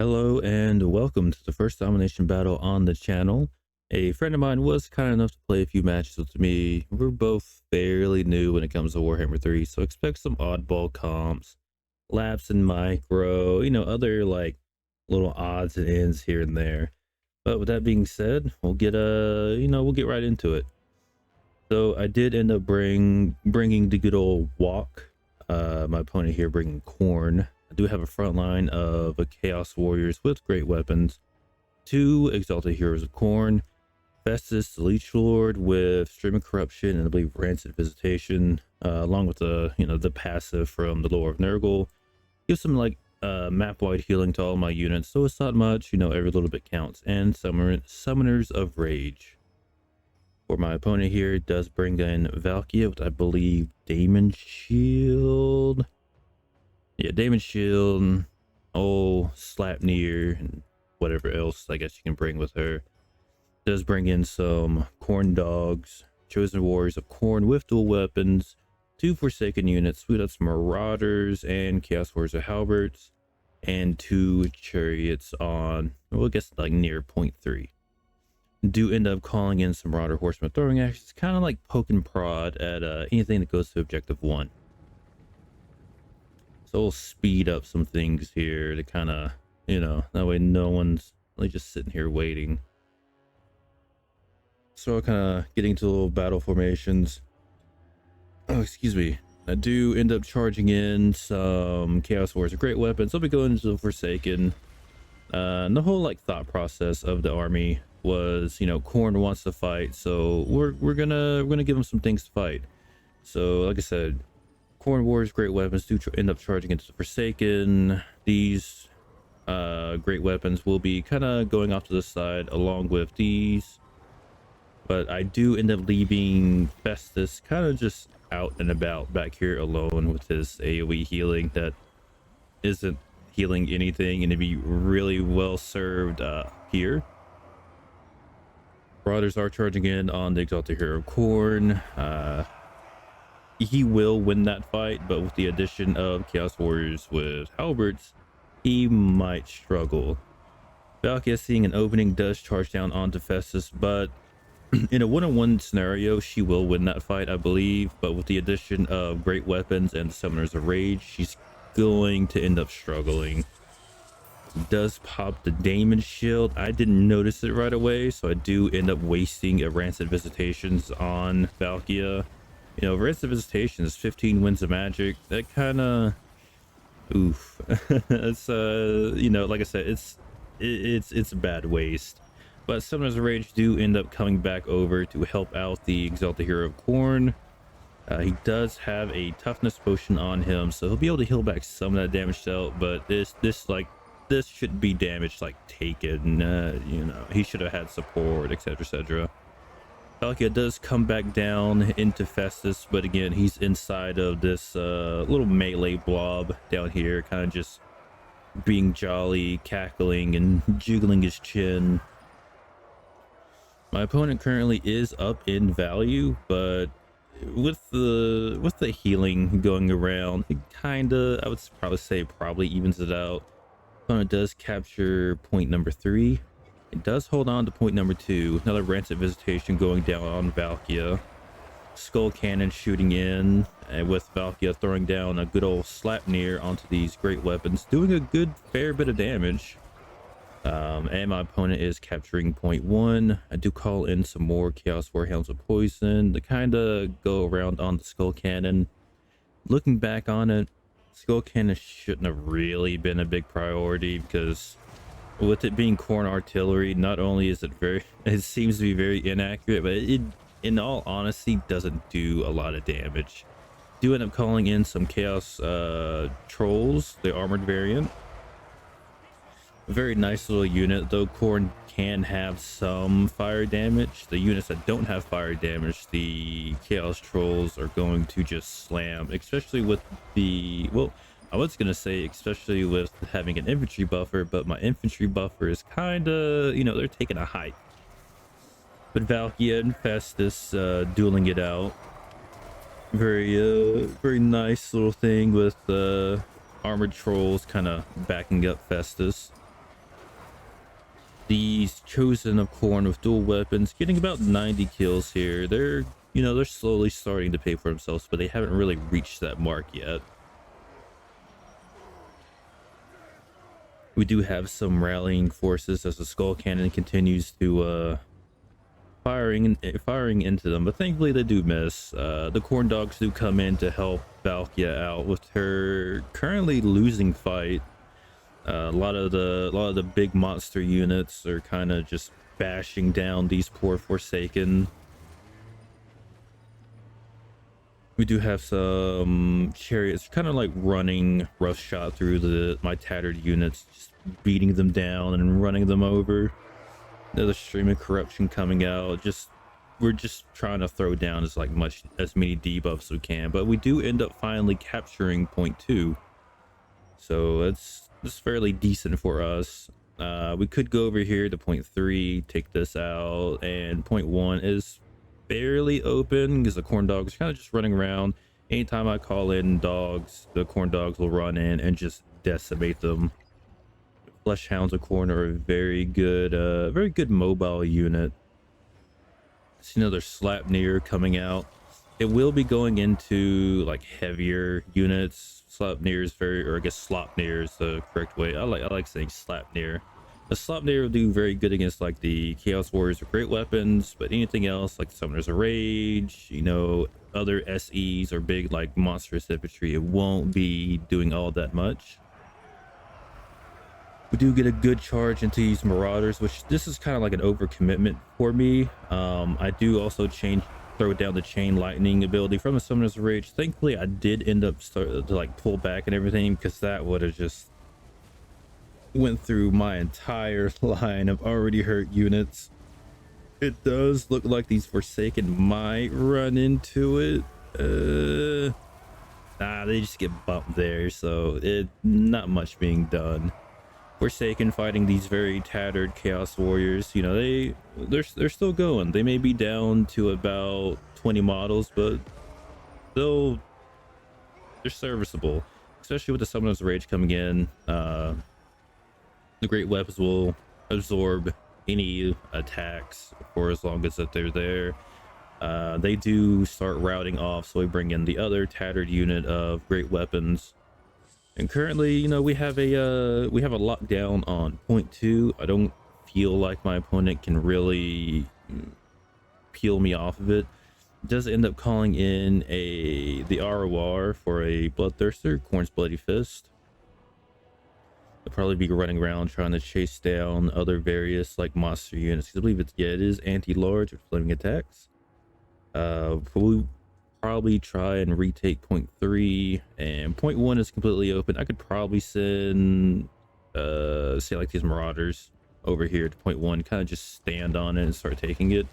Hello and welcome to the first domination battle on the channel. A friend of mine was kind enough to play a few matches with me. We're both fairly new when it comes to Warhammer 3, so expect some oddball comps, laps and micro, other like little odds and ends here and there. But with that being said, we'll get we'll get right into it. So I did end up bringing the good old walk. My opponent here bringing Khorne. I do have a front line of a Chaos Warriors with great weapons, two Exalted Heroes of Khorne, Festus, the Leech Lord with Stream of Corruption, and I believe Rancid Visitation, along with the passive from the Lore of Nurgle. Give some like map-wide healing to all my units, so it's not much, every little bit counts, and Summoners of Rage. For my opponent here, it does bring in Valkia with, I believe, Damon Shield. Yeah, Damon Shield, Slapnir, and whatever else I guess you can bring with her. Does bring in some Khorne Dogs, Chosen Warriors of Khorne with dual weapons, two Forsaken units, that's Marauders and Chaos Warriors of Halberds, and two Chariots on, well, I guess like near point 3. Do end up calling in some Marauder Horseman throwing actions, kind of like poke and prod at anything that goes to objective 1. So we'll speed up some things here to kind of, that way no one's really just sitting here waiting. So kind of getting to little battle formations. Oh, excuse me. I do end up charging in some Chaos Warriors, great weapons. I'll be going into the Forsaken. And the whole like thought process of the army was, Khorne wants to fight, so we're gonna give him some things to fight. So like I said, Khorne Warriors great weapons do end up charging into the Forsaken. These great weapons will be kind of going off to the side along with these, but I do end up leaving Festus kind of just out and about back here alone with his AoE healing that isn't healing anything, and to be really well served here. Marauders are charging in on the Exalted Hero of Khorne. He will win that fight, but with the addition of Chaos Warriors with Halberds, he might struggle. Valkia, seeing an opening, does charge down onto Festus, but in a one-on-one scenario, she will win that fight, I believe. But with the addition of great weapons and Summoners of Rage, she's going to end up struggling. Does pop the Damon Shield. I didn't notice it right away, so I do end up wasting a Rancid Visitations on Valkia. Rancid Visitations, 15 wins of magic. That kind of, oof. It's like I said, it's a bad waste. But Summoners of Rage do end up coming back over to help out the Exalted Hero of Khorne. He does have a toughness potion on him, so he'll be able to heal back some of that damage dealt, but this should be damage like taken. He should have had support, etc. Valkia does come back down into Festus, but again, he's inside of this little melee blob down here, kind of just being jolly, cackling, and jiggling his chin. My opponent currently is up in value, but with the healing going around, it I would probably say evens it out. Opponent does capture point number 3. It does hold on to point number 2. Another Rancid Visitation going down on Valkia. Skull Cannon shooting in, and with Valkia throwing down a good old Slapnir onto these great weapons, doing a good fair bit of damage. And my opponent is capturing point 1. I do call in some more Chaos Warhounds of Poison to kind of go around on the Skull Cannon. Looking back on it, Skull Cannon shouldn't have really been a big priority, because with it being Khorne artillery, not only is it seems to be very inaccurate, but it in all honesty doesn't do a lot of damage. Do end up calling in some Chaos Trolls, the armored variant. A very nice little unit, though Khorne can have some fire damage. The units that don't have fire damage, the Chaos Trolls are going to just slam, especially with the, well, I was going to say especially with having an infantry buffer, but my infantry buffer is kind of, they're taking a hike. But Valkia and Festus dueling it out. Very nice little thing with armored trolls kind of backing up Festus. These chosen of Khorne with dual weapons getting about 90 kills here. They're, they're slowly starting to pay for themselves, but they haven't really reached that mark yet. We do have some rallying forces as the skull cannon continues to firing into them, but thankfully they do miss. The corn dogs do come in to help Valkia out with her currently losing fight. A lot of the big monster units are kind of just bashing down these poor Forsaken. We do have some chariots kind of like running roughshod through my tattered units, just beating them down and running them over. Another stream of corruption coming out. We're just trying to throw down as many debuffs as we can, but we do end up finally capturing point 2, so it's fairly decent for us. We could go over here to point 3, take this out, and point 1 is fairly open because the corn dogs are kind of just running around. Anytime I call in dogs, the corn dogs will run in and just decimate them. Flesh hounds of Khorne are a very good mobile unit. See another Slapnir coming out. It will be going into like heavier units. Slapnir is or I guess Slopnir is the correct way. I like saying Slapnir. The Slopnir will do very good against like the Chaos Warriors with great weapons, but anything else like Summoners of Rage, other SEs or big like monstrous infantry, it won't be doing all that much. We do get a good charge into these Marauders, which this is kind of like an overcommitment for me. I do also throw down the Chain Lightning ability from the Summoner's Rage. Thankfully, I did end up to like pull back and everything, because that would have just went through my entire line of already hurt units. It does look like these Forsaken might run into it. They just get bumped there, so not much being done. Forsaken fighting these very tattered Chaos Warriors, they're still going. They may be down to about 20 models, but they're serviceable, especially with the Summoner's Rage coming in. The great weapons will absorb any attacks for as long as that they're there. They do start routing off, so we bring in the other tattered unit of great weapons. And currently, we have a lockdown on point 2. I don't feel like my opponent can really peel me off of it. It does end up calling in the ROR for a Bloodthirster, Khorne's Bloody Fist. They'll probably be running around trying to chase down other various like monster units. I believe it is anti-large with flaming attacks. We'll probably try and retake point 3, and point 1 is completely open. I could probably send say like these Marauders over here to point 1, kind of just stand on it and start taking it.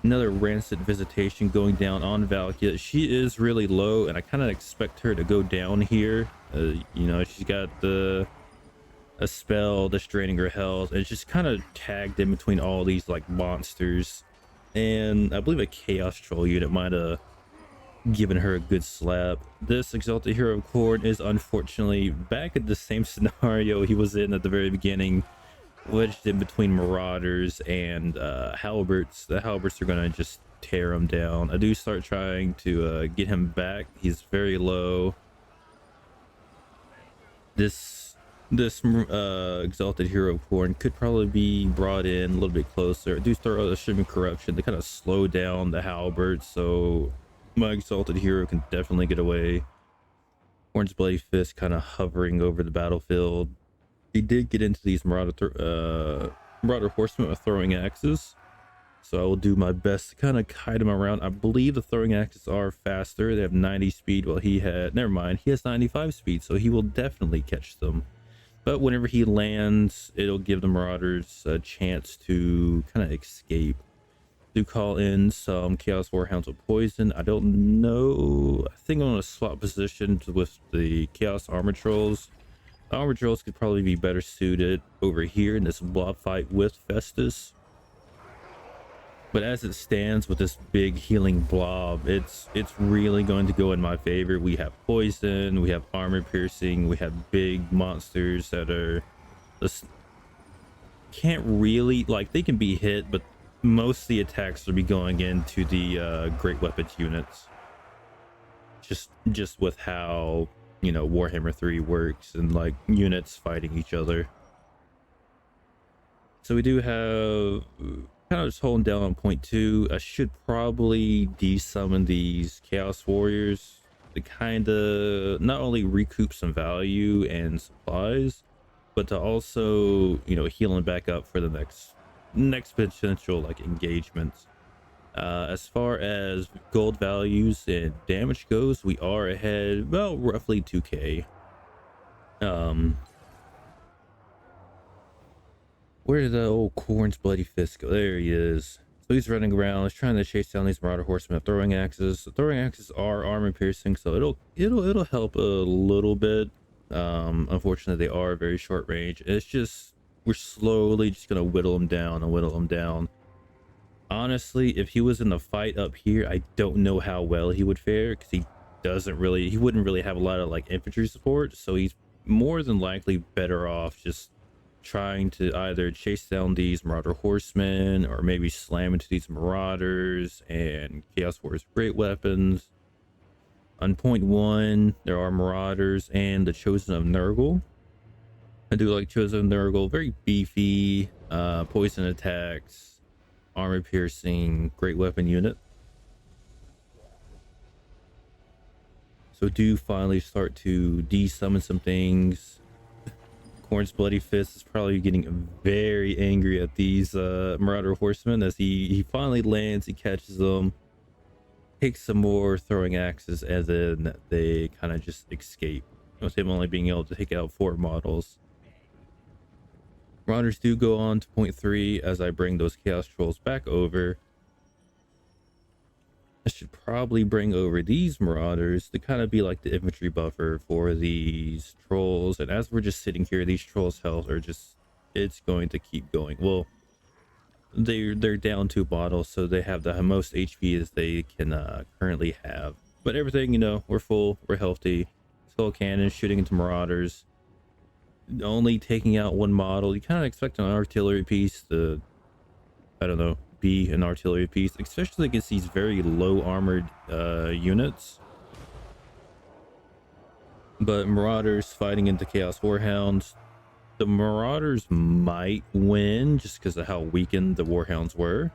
Another Rancid Visitation going down on Valkia. She is really low, and I kind of expect her to go down here. She's got a spell that's draining her health, and it's just kind of tagged in between all these like monsters. And I believe a Chaos Troll unit might have given her a good slap. This Exalted Hero of Khorne is unfortunately back at the same scenario he was in at the very beginning, wedged in between Marauders and Halberts. The Halberts are gonna just tear him down. I do start trying to get him back. He's very low. This Exalted Hero of Khorne could probably be brought in a little bit closer. I do start a stream of corruption to kind of slow down the Halberts, so my Exalted Hero can definitely get away. Khorne's Bloody Fist kind of hovering over the battlefield. He did get into these Marauder Horsemen with throwing axes, so I will do my best to kind of kite him around. I believe the throwing axes are faster. They have 90 speed, while he has 95 speed, so he will definitely catch them. But whenever he lands, it'll give the Marauders a chance to kind of escape. Do call in some Chaos Warhounds with poison. I don't know. I think I'm going to swap positions with the Chaos Armor Trolls. The Armor Trolls could probably be better suited over here in this blob fight with Festus. But as it stands with this big healing blob, it's really going to go in my favor. We have poison, we have armor piercing, we have big monsters that are can't really, like, they can be hit, but most of the attacks will be going into the great weapons units. Just with how, you know, Warhammer 3 works and like units fighting each other. So we do have kind of just holding down on point 2. I should probably de-summon these Chaos Warriors to kind of not only recoup some value and supplies, but to also, you know, healing back up for the next potential like engagements. As far as gold values and damage goes, we are ahead about roughly 2k. Where did the old Khorne's bloody fist go? There he is. So he's running around. He's trying to chase down these Marauder horsemen with throwing axes. The throwing axes are armor piercing, so it'll help a little bit. Unfortunately, they are very short range. It's just we're slowly just gonna whittle them down and whittle them down. Honestly, if he was in the fight up here, I don't know how well he would fare, because he wouldn't really have a lot of like infantry support, so he's more than likely better off just trying to either chase down these Marauder horsemen or maybe slam into these Marauders and Chaos Warriors great weapons. On point 1, there are Marauders and the Chosen of Nurgle. I do like Chosen of Nurgle, very beefy, poison attacks, armor piercing, great weapon unit. So do finally start to de-summon some things. Khorne's bloody fist is probably getting very angry at these Marauder horsemen as he finally lands. He catches them, takes some more throwing axes, and then they kind of just escape, with him only being able to take out 4 models. Marauders do go on to point 3 as I bring those Chaos Trolls back over. I should probably bring over these Marauders to kind of be like the infantry buffer for these Trolls. And as we're just sitting here, these Trolls' health are just, it's going to keep going. Well, they're down 2 bottles, so they have the most HP as they can currently have. But everything, you know, we're full, we're healthy. Skull cannon shooting into Marauders. Only taking out 1 model. You kind of expect an artillery piece to, I don't know, be an artillery piece, especially against these very low armored units. But Marauders fighting into Chaos Warhounds. The Marauders might win just because of how weakened the Warhounds were.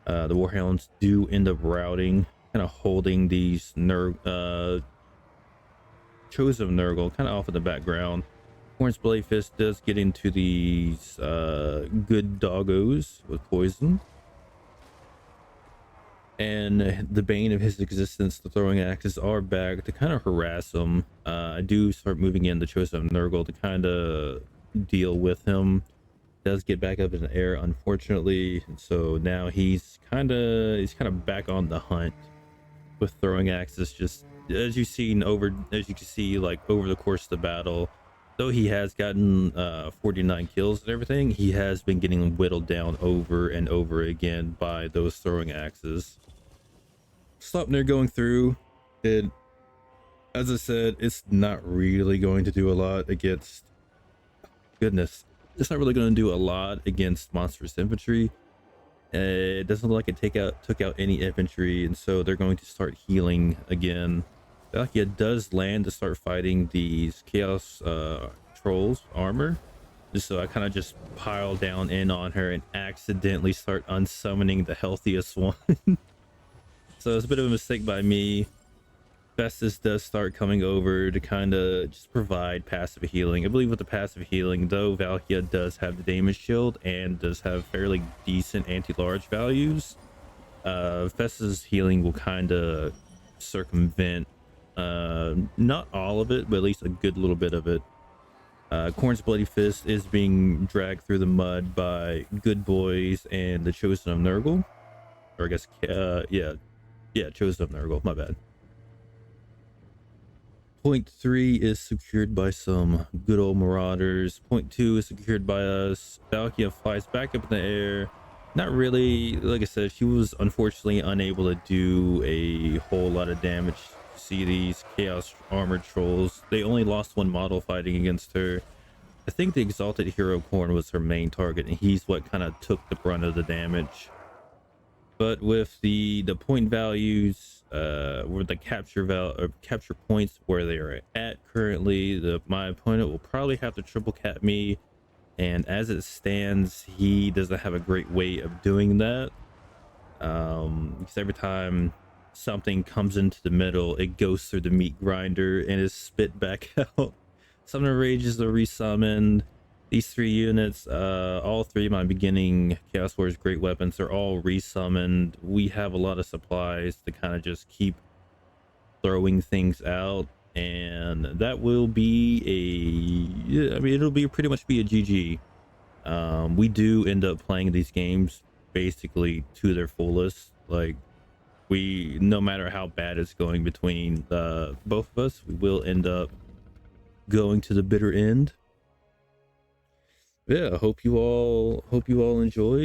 The Warhounds do end up routing, kind of holding these Chosen of Nurgle kind of off in the background. Khorne's bloody fist does get into these good doggos with poison. And the bane of his existence, the throwing axes, are back to kind of harass him. I do start moving in the Chosen of Nurgle to kind of deal with him. Does get back up in the air, unfortunately, and so now he's kind of back on the hunt with throwing axes. Just as you can see, like over the course of the battle, though he has gotten 49 kills and everything, he has been getting whittled down over and over again by those throwing axes. Sleipnir going through it, as I said, it's not really going to do a lot against, goodness, it's not really going to do a lot against monstrous infantry. It doesn't look like it took out any infantry, and so they're going to start healing again. Valkia does land to start fighting these Chaos Trolls armor, just so I kind of just pile down in on her and accidentally start unsummoning the healthiest one. So it's a bit of a mistake by me. Festus does start coming over to kind of just provide passive healing. I believe with the passive healing, though, Valkia does have the damage shield and does have fairly decent anti-large values. Festus' healing will kind of circumvent not all of it, but at least a good little bit of it. Khorne's bloody fist is being dragged through the mud by good boys and the Chosen of Nurgle, or I guess Chosen of Nurgle, my bad. Point 3 is secured by some good old Marauders. Point 2 is secured by us. Valkia flies back up in the air. Not really, like I said, she was unfortunately unable to do a whole lot of damage. See these Chaos Armored Trolls, they only lost 1 model fighting against her. I think the Exalted Hero Khorne was her main target, and he's what kind of took the brunt of the damage. But with the point values, with the capture points where they are at currently, my opponent will probably have to triple cap me. And as it stands, he doesn't have a great way of doing that. Because every time something comes into the middle, it goes through the meat grinder and is spit back out. Summoner Rages are resummoned. These 3 units, all 3 of my beginning Chaos Warriors great weapons are all resummoned. We have a lot of supplies to kind of just keep throwing things out, and that will be I mean, it'll be pretty much be a GG. We do end up playing these games basically to their fullest. Like, no matter how bad it's going between both of us, we will end up going to the bitter end. Yeah, hope you all enjoyed.